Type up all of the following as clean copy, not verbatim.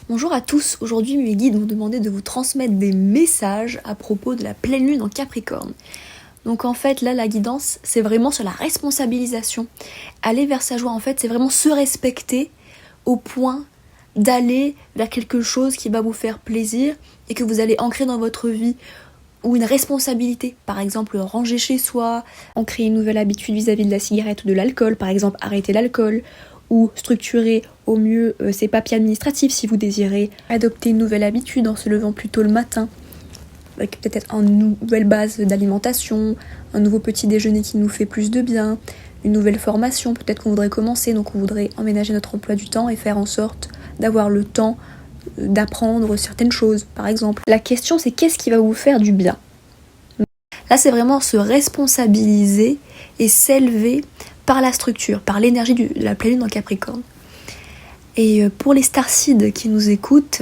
Bonjour à tous, aujourd'hui mes guides m'ont demandé de vous transmettre des messages à propos de la pleine lune en Capricorne. Donc en fait là la guidance c'est vraiment sur la responsabilisation. Aller vers sa joie en fait c'est vraiment se respecter au point d'aller vers quelque chose qui va vous faire plaisir et que vous allez ancrer dans votre vie ou une responsabilité. Par exemple ranger chez soi, ancrer une nouvelle habitude vis-à-vis de la cigarette ou de l'alcool, par exemple arrêter l'alcool, ou structurer au mieux ses papiers administratifs si vous désirez adopter une nouvelle habitude en se levant plus tôt le matin, avec peut-être une nouvelle base d'alimentation, un nouveau petit déjeuner qui nous fait plus de bien, une nouvelle formation peut-être qu'on voudrait commencer, donc on voudrait emménager notre emploi du temps et faire en sorte d'avoir le temps d'apprendre certaines choses par exemple. La question c'est qu'est-ce qui va vous faire du bien ? Là c'est vraiment se responsabiliser et s'élever par la structure, par l'énergie de la pleine lune en Capricorne. Et pour les starseeds qui nous écoutent,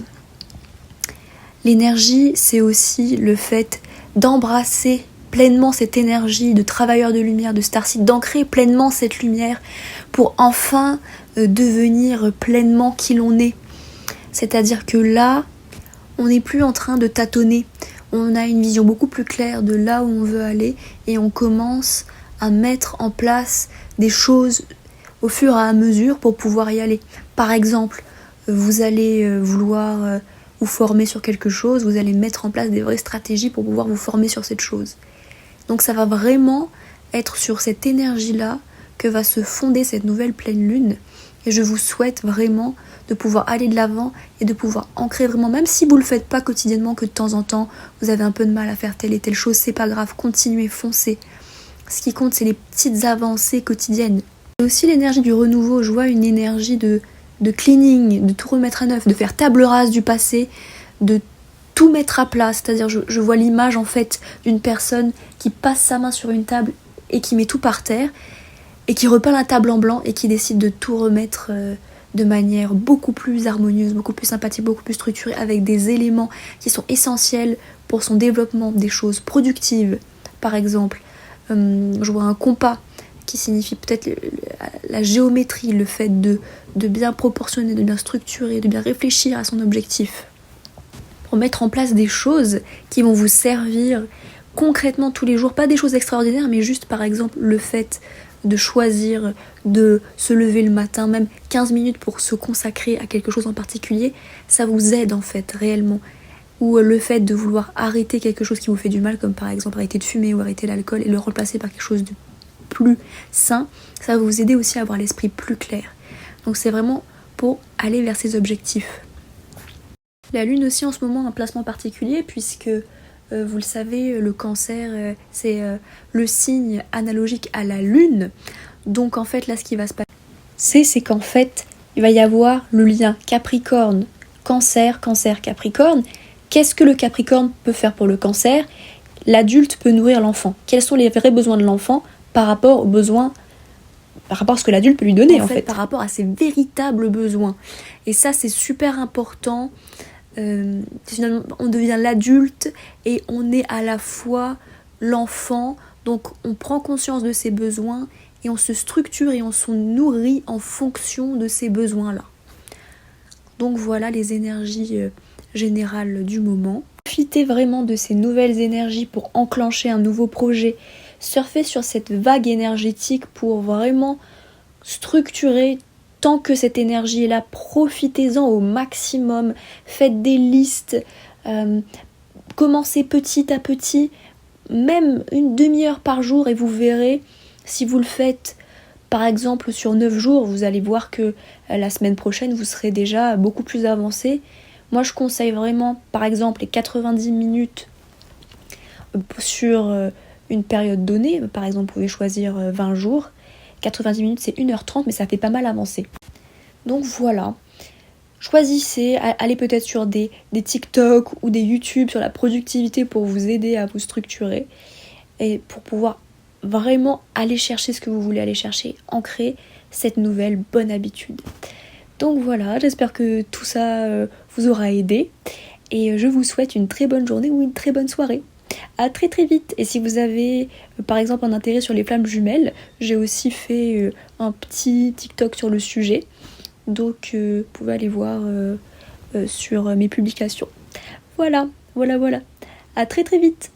l'énergie c'est aussi le fait d'embrasser pleinement cette énergie de travailleur de lumière, de starseed, d'ancrer pleinement cette lumière pour enfin devenir pleinement qui l'on est. C'est-à-dire que là, on n'est plus en train de tâtonner, on a une vision beaucoup plus claire de là où on veut aller et on commence à mettre en place des choses au fur et à mesure pour pouvoir y aller. Par exemple, vous allez vouloir vous former sur quelque chose, vous allez mettre en place des vraies stratégies pour pouvoir vous former sur cette chose. Donc ça va vraiment être sur cette énergie-là que va se fonder cette nouvelle pleine lune. Et je vous souhaite vraiment de pouvoir aller de l'avant et de pouvoir ancrer vraiment, même si vous ne le faites pas quotidiennement, que de temps en temps vous avez un peu de mal à faire telle et telle chose, c'est pas grave, continuez, foncez. Ce qui compte, c'est les petites avancées quotidiennes. Et aussi l'énergie du renouveau, je vois une énergie de cleaning, de tout remettre à neuf, de faire table rase du passé, de tout mettre à plat. C'est-à-dire, je vois l'image en fait d'une personne qui passe sa main sur une table et qui met tout par terre, et qui repeint la table en blanc et qui décide de tout remettre de manière beaucoup plus harmonieuse, beaucoup plus sympathique, beaucoup plus structurée, avec des éléments qui sont essentiels pour son développement, des choses productives, par exemple. Je vois un compas qui signifie peut-être la géométrie, le fait de bien proportionner, de bien structurer, de bien réfléchir à son objectif. Pour mettre en place des choses qui vont vous servir concrètement tous les jours, pas des choses extraordinaires, mais juste par exemple le fait de choisir de se lever le matin, même 15 minutes pour se consacrer à quelque chose en particulier, ça vous aide en fait réellement. Ou le fait de vouloir arrêter quelque chose qui vous fait du mal, comme par exemple arrêter de fumer ou arrêter l'alcool et le remplacer par quelque chose de plus sain, ça va vous aider aussi à avoir l'esprit plus clair. Donc c'est vraiment pour aller vers ces objectifs. La lune aussi en ce moment a un placement particulier puisque vous le savez, le cancer c'est le signe analogique à la lune. Donc en fait là ce qui va se passer c'est qu'en fait il va y avoir le lien Capricorne, Cancer, Cancer, Capricorne. Qu'est-ce que le Capricorne peut faire pour le cancer ? L'adulte peut nourrir l'enfant. Quels sont les vrais besoins de l'enfant par rapport aux besoins, par rapport à ce que l'adulte peut lui donner en fait. Par rapport à ses véritables besoins. Et ça c'est super important. Finalement on devient l'adulte et on est à la fois l'enfant. Donc on prend conscience de ses besoins et on se structure et on se nourrit en fonction de ces besoins-là. Donc voilà les énergies générale du moment. Profitez vraiment de ces nouvelles énergies pour enclencher un nouveau projet. Surfez sur cette vague énergétique pour vraiment structurer tant que cette énergie est là. Profitez-en au maximum. Faites des listes. Commencez petit à petit. Même une demi-heure par jour et vous verrez, si vous le faites par exemple sur 9 jours, vous allez voir que la semaine prochaine vous serez déjà beaucoup plus avancé. Moi, je conseille vraiment, par exemple, les 90 minutes sur une période donnée. Par exemple, vous pouvez choisir 20 jours. 90 minutes, c'est 1h30, mais ça fait pas mal avancer. Donc voilà. Choisissez, allez peut-être sur des TikTok ou des YouTube sur la productivité pour vous aider à vous structurer et pour pouvoir vraiment aller chercher ce que vous voulez aller chercher, ancrer cette nouvelle bonne habitude. Donc voilà, j'espère que tout ça vous aura aidé et je vous souhaite une très bonne journée ou une très bonne soirée. À très très vite. Et si vous avez par exemple un intérêt sur les flammes jumelles, j'ai aussi fait un petit TikTok sur le sujet. Donc vous pouvez aller voir sur mes publications. Voilà. À très très vite.